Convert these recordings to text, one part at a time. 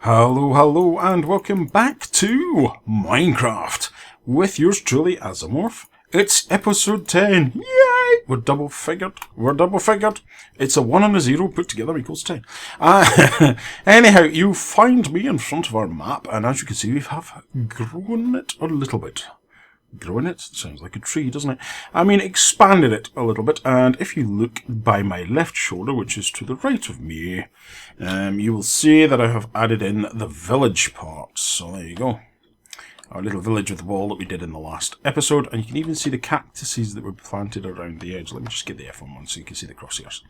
Hello, hello, and welcome back to Minecraft with yours truly, Azarmorph. It's episode 10. Yay! We're double figured. It's a 1 and a 0 put together equals 10. Anyhow, you find me in front of our map, and as you can see, we have grown it a little bit. Growing it? Sounds like a tree, doesn't it? I mean, expanded it a little bit, and if you look by my left shoulder, which is to the right of me, you will see that I have added in the village part. So there you go. Our little village with the wall that we did in the last episode, and you can even see the cactuses that were planted around the edge. Let me just get the F1 one so you can see the crosshairs.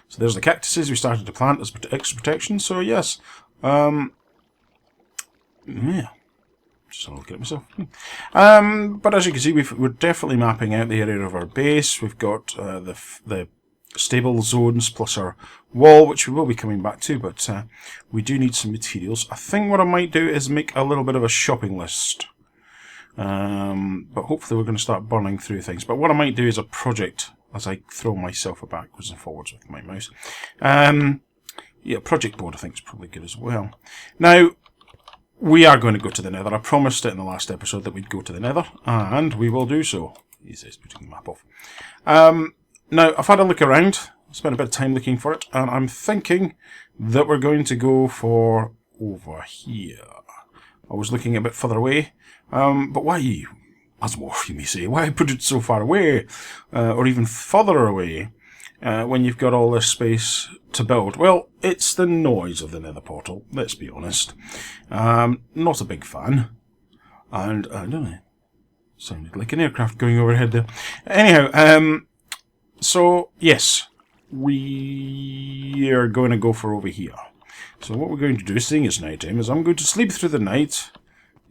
So there's the cactuses we started to plant as extra protection, so yes. Yeah. Just have a look at it myself. But as you can see, we're definitely mapping out the area of our base. We've got the stable zones plus our wall, which we will be coming back to, but we do need some materials. I think what I might do is make a little bit of a shopping list. But hopefully we're going to start burning through things. But what I might do is a project as I throw myself backwards and forwards with my mouse. Yeah, project board I think is probably good as well. Now, we are going to go to the Nether. I promised it in the last episode that we'd go to the Nether, and we will do so. He says, putting the map off. Now, I've had a look around, spent a bit of time looking for it, and I'm thinking that we're going to go for over here. I was looking a bit further away, but why, Azarmorph, you may say, why put it so far away, or even further away, when you've got all this space to build? Well, it's the noise of the Nether portal, let's be honest. Not a big fan. And, I don't know, sounded like an aircraft going overhead there. Anyhow, so, yes, we are going to go for over here. So what we're going to do, seeing it's night time, is I'm going to sleep through the night,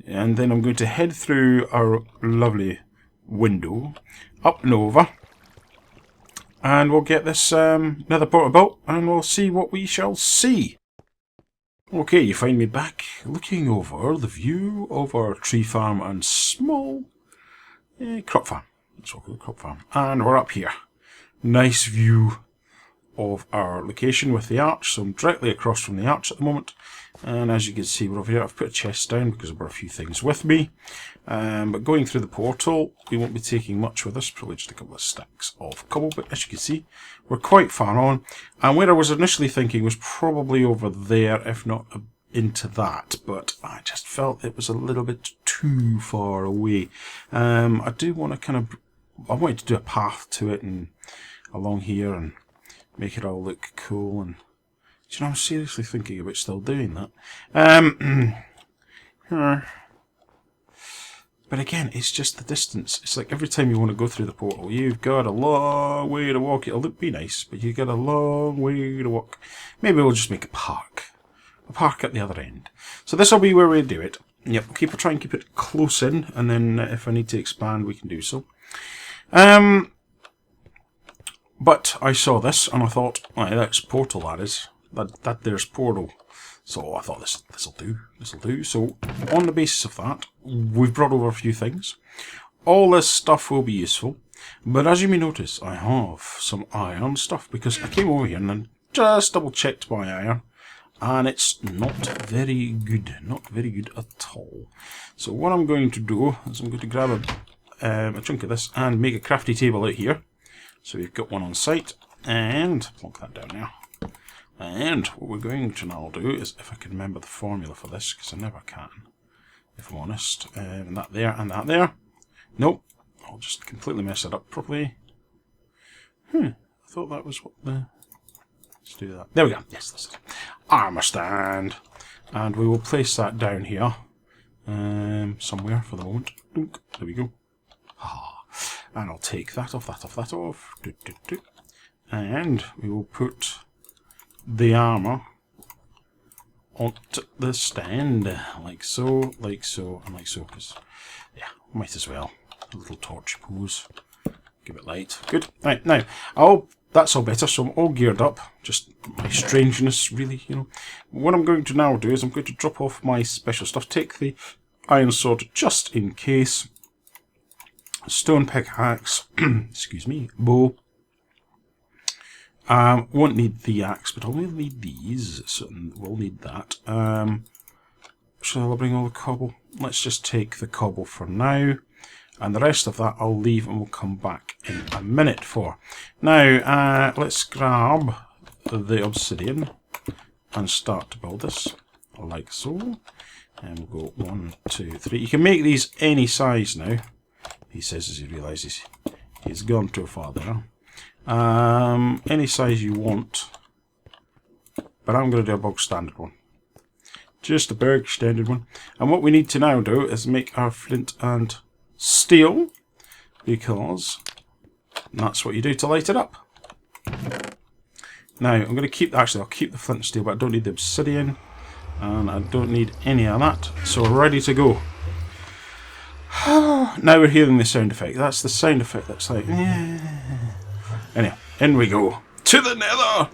and then I'm going to head through our lovely window, up and over, and we'll get this Nether portal built, and we'll see what we shall see. Okay, you find me back looking over the view of our tree farm and small crop farm. Let's walk the crop farm. And we're up here. Nice view of our location with the arch. So I'm directly across from the arch at the moment. And as you can see, we're over here. I've put a chest down because I've got a few things with me. But going through the portal, we won't be taking much with us. Probably just a couple of stacks of cobble. But as you can see, we're quite far on. And where I was initially thinking was probably over there, if not into that. But I just felt it was a little bit too far away. I do want to I wanted to do a path to it and along here and make it all look cool. And do you know, I'm seriously thinking about still doing that. But again, it's just the distance. It's like every time you want to go through the portal, you've got a long way to walk. It'll be nice, but you've got a long way to walk. Maybe we'll just make a park. A park at the other end. So this will be where we do it. Yep, try and keep it close in, and then if I need to expand, we can do so. But I saw this, and I thought, right, that's portal, that is. That there's portal. So I thought this'll do. So on the basis of that, we've brought over a few things. All this stuff will be useful, but as you may notice, I have some iron stuff because I came over here and then just double checked my iron, and it's not very good, at all. So what I'm going to do is I'm going to grab a chunk of this and make a crafty table out here. So we've got one on site, and plonk that down now. And what we're going to now do is, if I can remember the formula for this, because I never can, if I'm honest, and that there, and that there. Nope, I'll just completely mess it up properly. I thought that was what the... Let's do that. There we go. Yes, this is armor stand. And we will place that down here, somewhere for the moment. There we go. And I'll take that off, that off. And we will put the armour onto the stand, like so, and like so, because, yeah, might as well. A little torch pose. Give it light. Good. Right, now, that's all better, so I'm all geared up. Just my strangeness, really, you know. What I'm going to now do is I'm going to drop off my special stuff, take the iron sword just in case, stone pickaxe, excuse me, bow. Won't need the axe, but I will need these, so we'll need that. Actually, I'll bring all the cobble. Let's just take the cobble for now. And the rest of that I'll leave and we'll come back in a minute for. Now, let's grab the obsidian and start to build this, like so. And we'll go 1, 2, 3. You can make these any size now, he says as he realises he's gone too far there. Any size you want, but I'm going to do a bog standard one. Just a bog standard one. And what we need to now do is make our flint and steel, because that's what you do to light it up. Now I'm going to keep, actually I'll keep the flint and steel, but I don't need the obsidian and I don't need any of that, so we're ready to go. Now we're hearing the sound effect. That's the sound effect that's like, anyway, in we go to the Nether.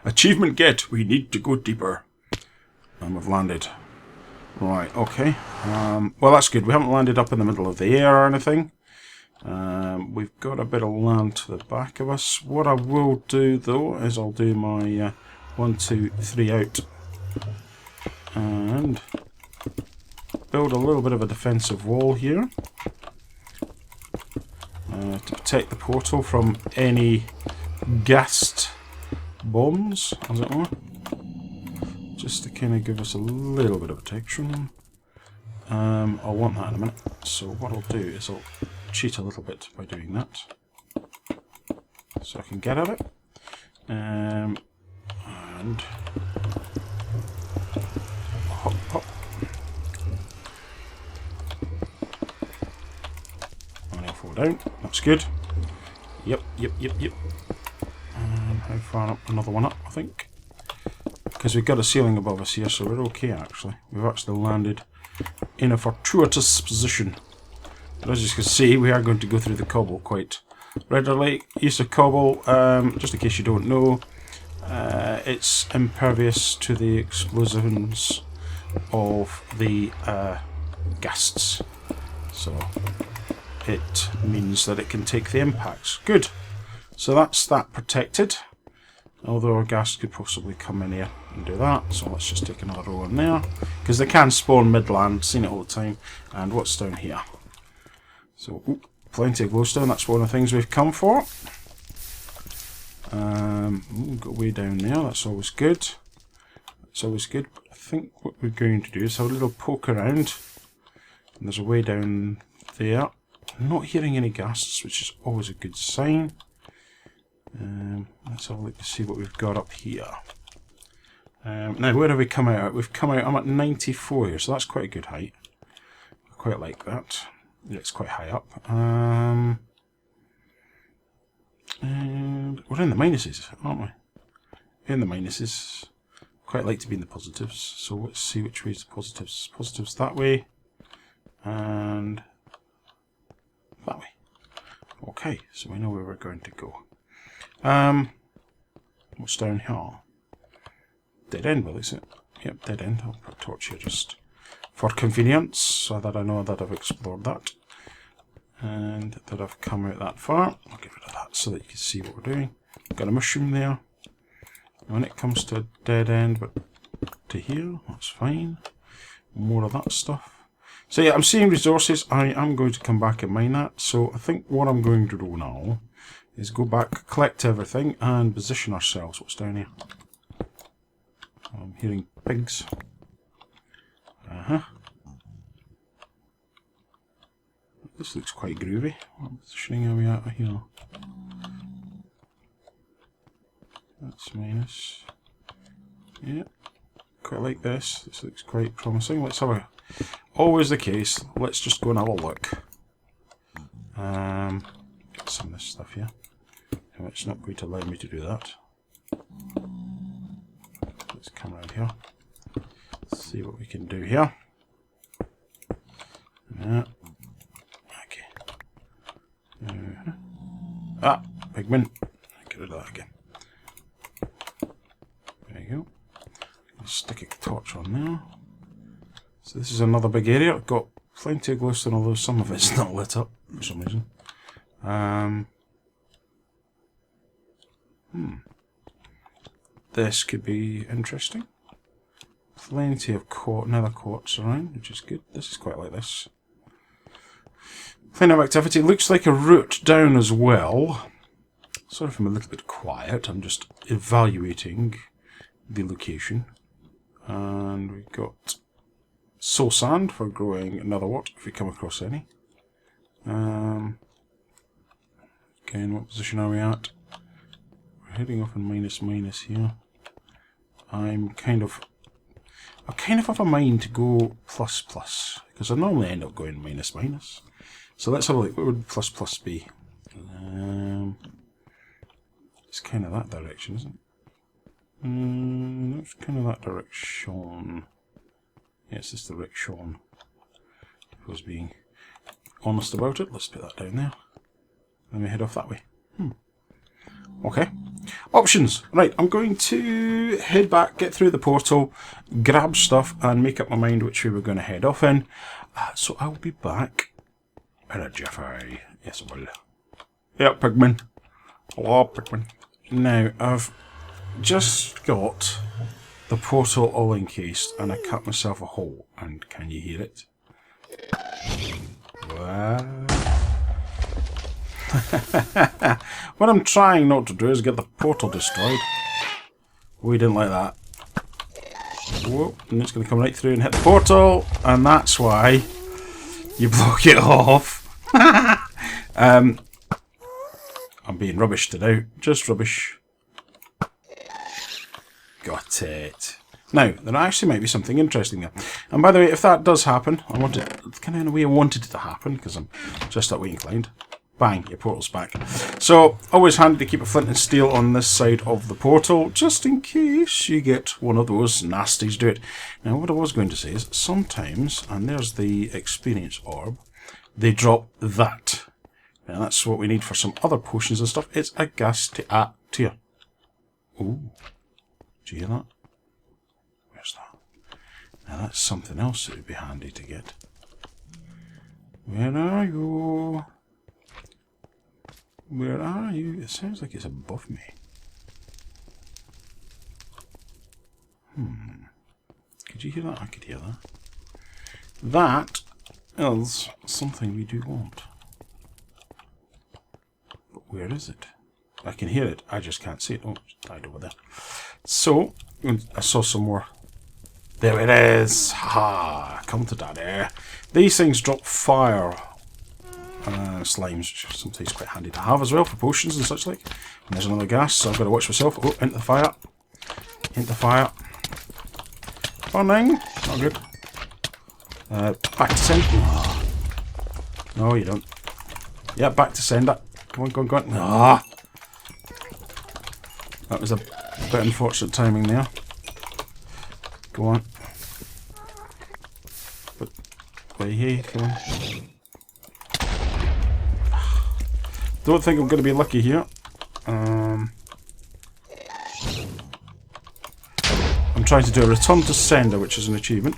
Achievement get, we need to go deeper. And we've landed. Right, okay. Well, that's good. We haven't landed up in the middle of the air or anything. We've got a bit of land to the back of us. What I will do, though, is I'll do my 1, 2, 3 out. And build a little bit of a defensive wall here. To protect the portal from any gassed bombs, as it were. Just to kind of give us a little bit of protection. I'll want that in a minute. So what I'll do is I'll cheat a little bit by doing that. So I can get at it. And hop, hop. And I'll fall down. That's good. Yep. And how far up? Another one up, I think. Because we've got a ceiling above us here, so we're okay actually. We've actually landed in a fortuitous position. But as you can see, we are going to go through the cobble quite readily. Use of cobble, just in case you don't know, it's impervious to the explosions of the ghasts. So it means that it can take the impacts. Good. So that's that protected. Although our ghast could possibly come in here and do that. So let's just take another row in there. Because they can spawn midland, seen it all the time. And what's down here? So, plenty of glowstone, that's one of the things we've come for. We've got way down there, that's always good. That's always good. But I think what we're going to do is have a little poke around. And there's a way down there. I'm not hearing any ghasts, which is always a good sign. Let's have a look to see what we've got up here. Now, where have we come out at? We've come out, I'm at 94 here, so that's quite a good height. I quite like that. Yeah, it's quite high up. And we're in the minuses, aren't we? In the minuses. Quite like to be in the positives, so let's see which way is the positives. Positives that way, and that way. Okay, so we know where we're going to go. What's down here? Dead end, well, is it? Yep, dead end. I'll put a torch here just for convenience, so that I know that I've explored that. And that I've come out that far. I'll get rid of that so that you can see what we're doing. Got a mushroom there. When it comes to a dead end, but to here, that's fine. More of that stuff. So yeah, I'm seeing resources. I am going to come back and mine that. So I think what I'm going to do now is go back, collect everything, and position ourselves. What's down here? I'm hearing pigs. This looks quite groovy. What positioning are we at here? That's minus. Yeah, quite like this. This looks quite promising. Let's have a... Always the case. Let's just go and have a look. Get some of this stuff here. No, it's not going to allow me to do that. Let's come around here. Let's see what we can do here. Yeah. Okay. Pigman. Get rid of that again. There you go. I'll stick a torch on there. So this is another big area. I've got plenty of glowstone, although some of it's not lit up for some reason. this could be interesting. Plenty of nether quartz around, which is good. This is quite like this. Plenty of activity. Looks like a route down as well. Sorry if I'm a little bit quiet. I'm just evaluating the location. And we've got soul sand for growing another wart if we come across any. Again, what position are we at? We're heading off in minus here. I kind of have a mind to go plus because I normally end up going minus. So let's have a look. What would plus be? It's kind of that direction, isn't it? It's kind of that direction. Yeah, it's this direction. If I was being honest about it, let's put that down there. Let me head off that way. Okay. Options. Right, I'm going to head back, get through the portal, grab stuff, and make up my mind which way we're going to head off in. So I'll be back in a jiffy. Yes, I will. Yep, Pigman. Hello, Pigman. Now, I've just got the portal all encased, and I cut myself a hole. And can you hear it? Wow. What I'm trying not to do is get the portal destroyed. We didn't like that. Whoa, and it's going to come right through and hit the portal, and that's why you block it off. I'm being rubbish today. Just rubbish. Got it. Now, there actually might be something interesting there. And by the way, if that does happen, I want it kind of in a way I wanted it to happen, because I'm just that way inclined. Bang, your portal's back. So, always handy to keep a flint and steel on this side of the portal, just in case you get one of those nasties do it. Now, what I was going to say is, sometimes, and there's the experience orb, they drop that. Now, that's what we need for some other potions and stuff. It's a gas tier. Ooh. Do you hear that? Where's that? Now, that's something else that would be handy to get. Where are you? Where are you? It sounds like it's above me. Could you hear that? I could hear that. That is something we do want. But where is it? I can hear it. I just can't see it. Oh, it's died over there. So, I saw some more. There it is. Ha! Come to daddy. These things drop fire. Slimes, which sometimes quite handy to have as well for potions and such like. And there's another gas, so I've got to watch myself. Oh, into the fire. Into the fire. Burning. Not good. Back to send. No, you don't. Yeah, back to sender. Come on, go on, go on. Ah. That was a bit unfortunate timing there. Go on. But, wait here, come on. Don't think I'm going to be lucky here. I'm trying to do a return to sender, which is an achievement.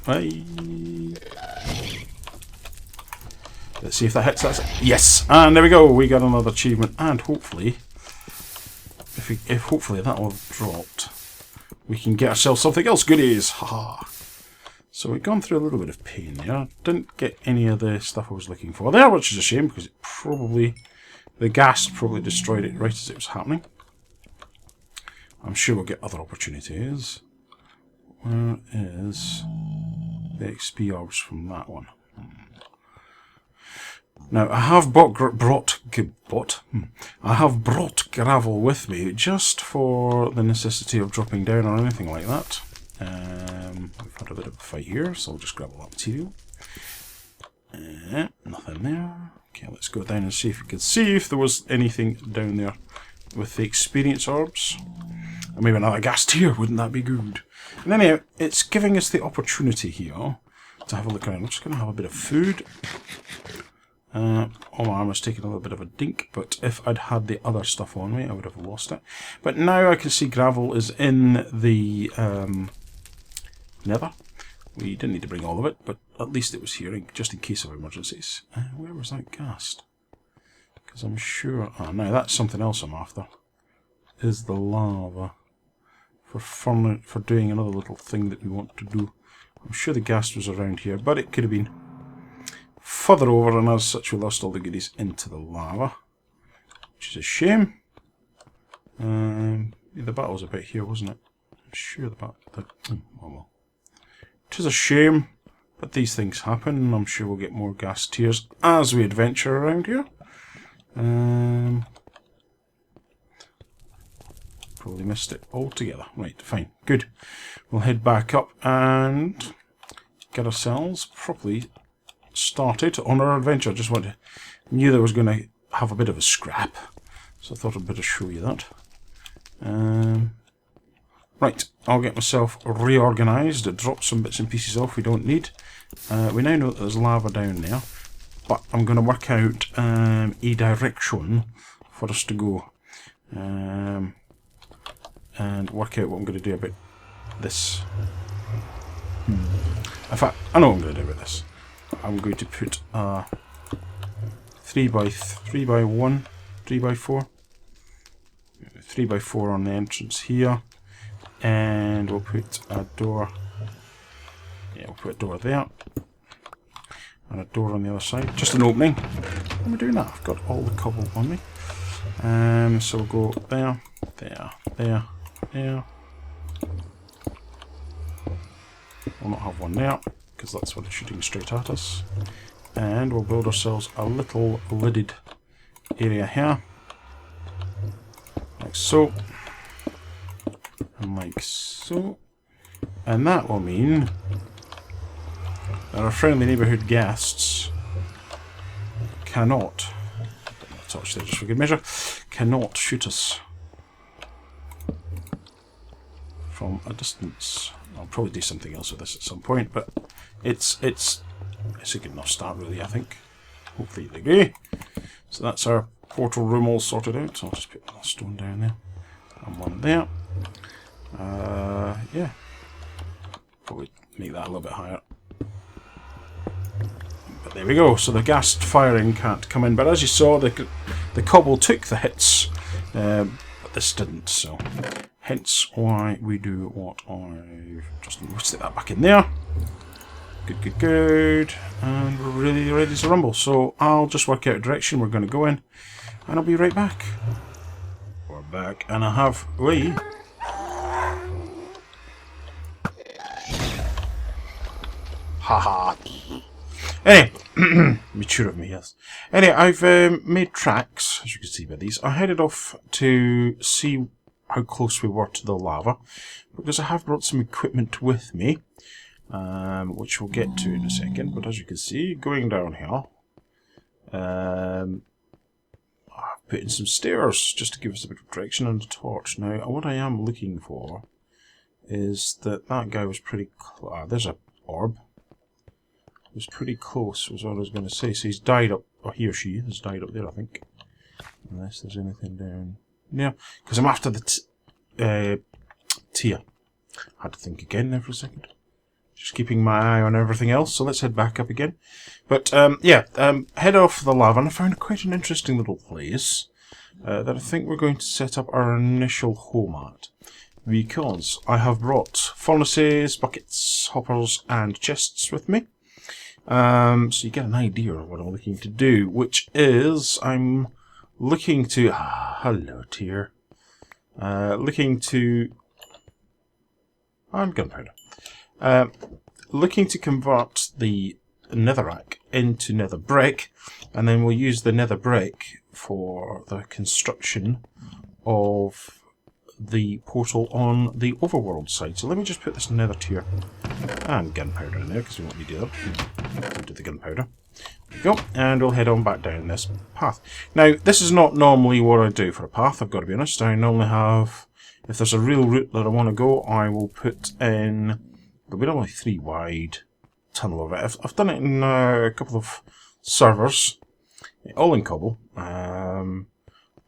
Let's see if that hits that. Yes! And there we go. We got another achievement. And hopefully, if hopefully that will have dropped, we can get ourselves something else. Goodies! Haha! So we've gone through a little bit of pain there. Didn't get any of the stuff I was looking for there, which is a shame, because it probably... The gas probably destroyed it right as it was happening. I'm sure we'll get other opportunities. Where is the XP orbs from that one? Now, I have brought gravel with me just for the necessity of dropping down or anything like that. We've had a bit of a fight here, so I'll just grab all that material. Nothing there. Okay, let's go down and see if we can see if there was anything down there with the experience orbs. Or maybe another gas tier, wouldn't that be good? And anyhow, it's giving us the opportunity here to have a look around. I'm just going to have a bit of food. Oh, my arm was taking a little bit of a dink, but if I'd had the other stuff on me, I would have lost it. But now I can see gravel is in the Nether. We didn't need to bring all of it, but at least it was here, just in case of emergencies. Where was that ghast? Because I'm sure... Oh, no, that's something else I'm after. Is the lava for doing another little thing that we want to do. I'm sure the ghast was around here, but it could have been further over, and as such we lost all the goodies into the lava, which is a shame. The battle was a bit here, wasn't it? I'm sure the battle... oh well. It is a shame, but these things happen, and I'm sure we'll get more ghast tears as we adventure around here. Probably missed it altogether. Right, fine, good. We'll head back up and get ourselves properly started on our adventure. Just knew that I was going to have a bit of a scrap, so I thought I'd better show you that. Right, I'll get myself reorganised, drop some bits and pieces off we don't need. We now know that there's lava down there, but I'm going to work out a direction for us to go. And work out what I'm going to do about this. In fact, I know what I'm going to do about this. I'm going to put a 3x1, 3x4, 3x4 on the entrance here, and we'll put a door. Yeah, we'll put a door there, and a door on the other side. Just an opening. How am I doing that? I've got all the cobble on me. So we'll go there, there, there. There. We'll not have one there, because that's what it's shooting straight at us. And we'll build ourselves a little lidded area here. Like so. And like so. And that will mean that our friendly neighbourhood ghasts cannot, touch there just for good measure, cannot shoot us from a distance. I'll probably do something else with this at some point, but it's a good enough start really, I think. Hopefully you agree. So that's our portal room all sorted out. So I'll just put a stone down there and one there. Yeah, probably make that a little bit higher. But there we go. So the ghast firing can't come in, but as you saw, the cobble took the hits, but this didn't. So. Hence why we do what I've just stick that back in there. Good, good, good. And we're really ready to rumble. So I'll just work out a direction we're going to go in, and I'll be right back. We're back, and I have haha. Anyway, mature of me, yes. Anyway, I've made tracks, as you can see by these. I headed off to see how close we were to the lava, because I have brought some equipment with me, which we'll get to in a second. But as you can see, going down here, I've put in some stairs just to give us a bit of direction and a torch. Now, what I am looking for is that guy was pretty close. There's a orb. It was pretty close, was what I was going to say. So he's died up, or he or she has died up there, I think. Unless there's anything down. Yeah, because I'm after the tier. I had to think again there for a second. Just keeping my eye on everything else, so let's head back up again. But, head off the lava, and I found quite an interesting little place that I think we're going to set up our initial home at. Because I have brought furnaces, buckets, hoppers, and chests with me. So you get an idea of what I'm looking to do, which is I'm looking to... hello, tier. Looking to... and gunpowder. Looking to convert the netherrack into nether brick, and then we'll use the nether brick for the construction of the portal on the overworld side. So let me just put this nether tier and gunpowder in there, because we won't need to do that. We'll do the gunpowder. There we go, and we'll head on back down this path. Now, this is not normally what I do for a path, I've got to be honest. I normally have, if there's a real route that I want to go, I will put in, but we don't want 3 wide tunnel of it. I've done it in a couple of servers, all in cobble,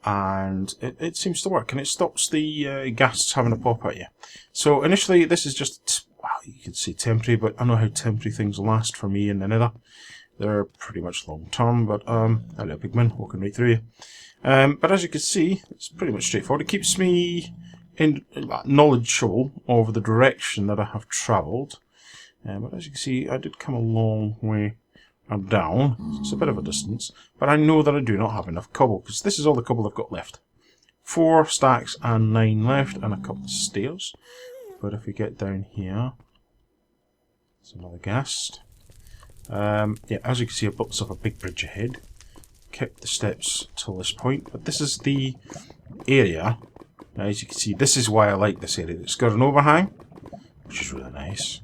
and it seems to work, and it stops the ghasts having a pop at you. So initially, this is just, well, you could say temporary, but I know how temporary things last for me in the nether. They're pretty much long term, but hello pigman, walking right through you. But as you can see, it's pretty much straightforward. It keeps me knowledgeable of the direction that I have travelled. But as you can see, I did come a long way down. So it's a bit of a distance. But I know that I do not have enough cobble, because this is all the cobble I've got left. 4 stacks and 9 left, and a couple of stairs. But if we get down here, there's another ghast. Yeah, as you can see, I've built up a big bridge ahead. Kept the steps till this point, but this is the area. Now, as you can see, this is why I like this area. It's got an overhang, which is really nice,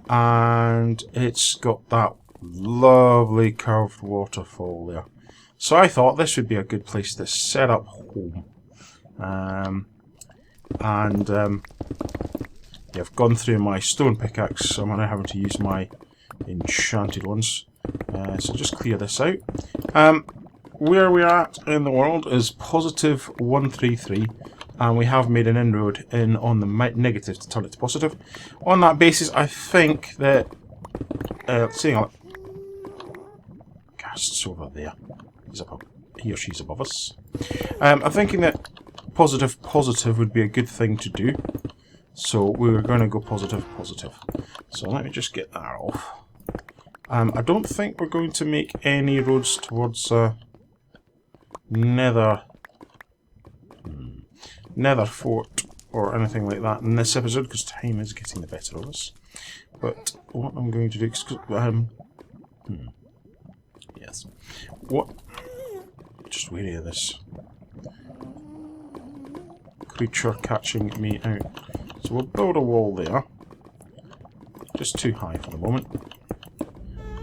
and it's got that lovely curved waterfall there. So I thought this would be a good place to set up home. Yeah, I've gone through my stone pickaxe, so I'm now having to use my enchanted ones. So just clear this out. Where we're at in the world is positive 133, and we have made an inroad in on the negative to turn it to positive. On that basis, I think that seeing how ghast's over there, he or she's above us. I'm thinking that positive would be a good thing to do. So we're going to go positive. So let me just get that off. I don't think we're going to make any roads towards Nether Fort or anything like that in this episode, because time is getting the better of us. But what I'm going to do, yes, just wary of this creature catching me out. So we'll build a wall there, just too high for the moment.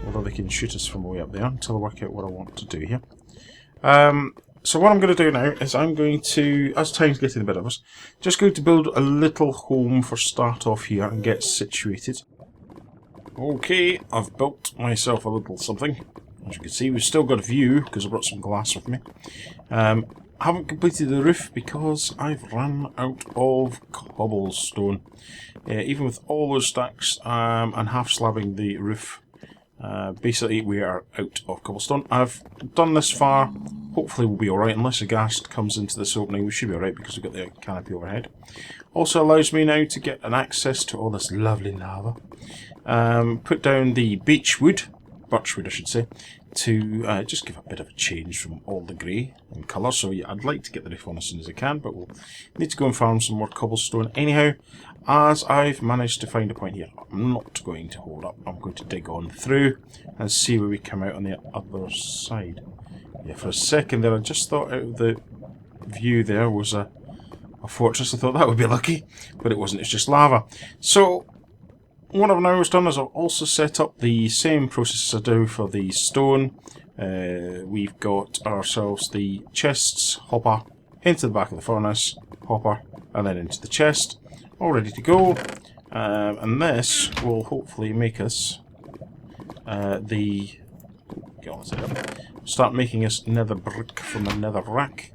Although they can shoot us from way up there until I work out what I want to do here. So what I'm going to do now is I'm going to, as time's getting the better of us, just going to build a little home for start off here and get situated. Okay, I've built myself a little something. As you can see, we've still got a view because I brought some glass with me. I haven't completed the roof because I've run out of cobblestone. Even with all those stacks and half slabbing the roof, basically we are out of cobblestone. I've done this far. Hopefully we'll be alright unless a ghast comes into this opening. We should be alright because we've got the canopy overhead. Also allows me now to get an access to all this lovely lava. Put down the birchwood I should say, to just give a bit of a change from all the grey in colour. So yeah, I'd like to get the roof on as soon as I can, but we'll need to go and farm some more cobblestone anyhow, as I've managed to find a point here. I'm not going to hold up, I'm going to dig on through and see where we come out on the other side. Yeah, for a second there I just thought out of the view there was a fortress. I thought that would be lucky, but it wasn't, it's just lava. So what I've now done is I've also set up the same process as I do for the stone. We've got ourselves the chests, hopper, into the back of the furnace, hopper, and then into the chest, all ready to go. And this will hopefully make us start making us nether brick from the nether rack.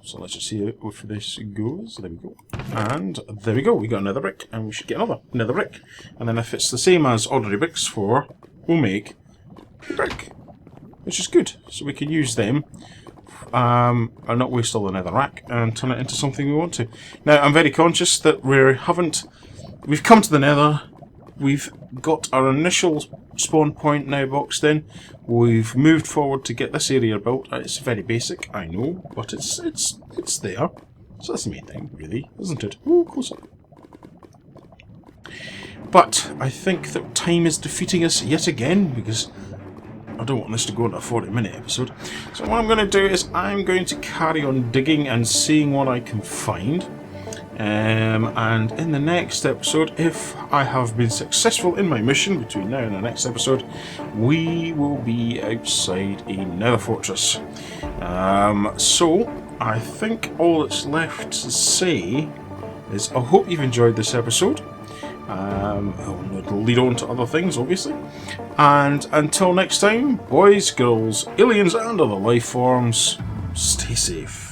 So let's just see if this goes. There we go. And there we go. We got another brick, and we should get another nether brick. And then if it's the same as ordinary bricks, we'll make brick, which is good. So we can use them and not waste all the nether rack and turn it into something we want to. Now I'm very conscious that we've come to the nether. We've got our initial spawn point now boxed in. We've moved forward to get this area built. It's very basic, I know, but it's there. So that's the main thing, really, isn't it? Ooh, close up. But I think that time is defeating us yet again, because I don't want this to go into a 40-minute episode. So what I'm going to do is I'm going to carry on digging and seeing what I can find. And in the next episode, if I have been successful in my mission between now and the next episode, we will be outside a nether fortress. So I think all that's left to say is I hope you've enjoyed this episode. It'll lead on to other things, obviously. And until next time, boys, girls, aliens and other life forms, stay safe.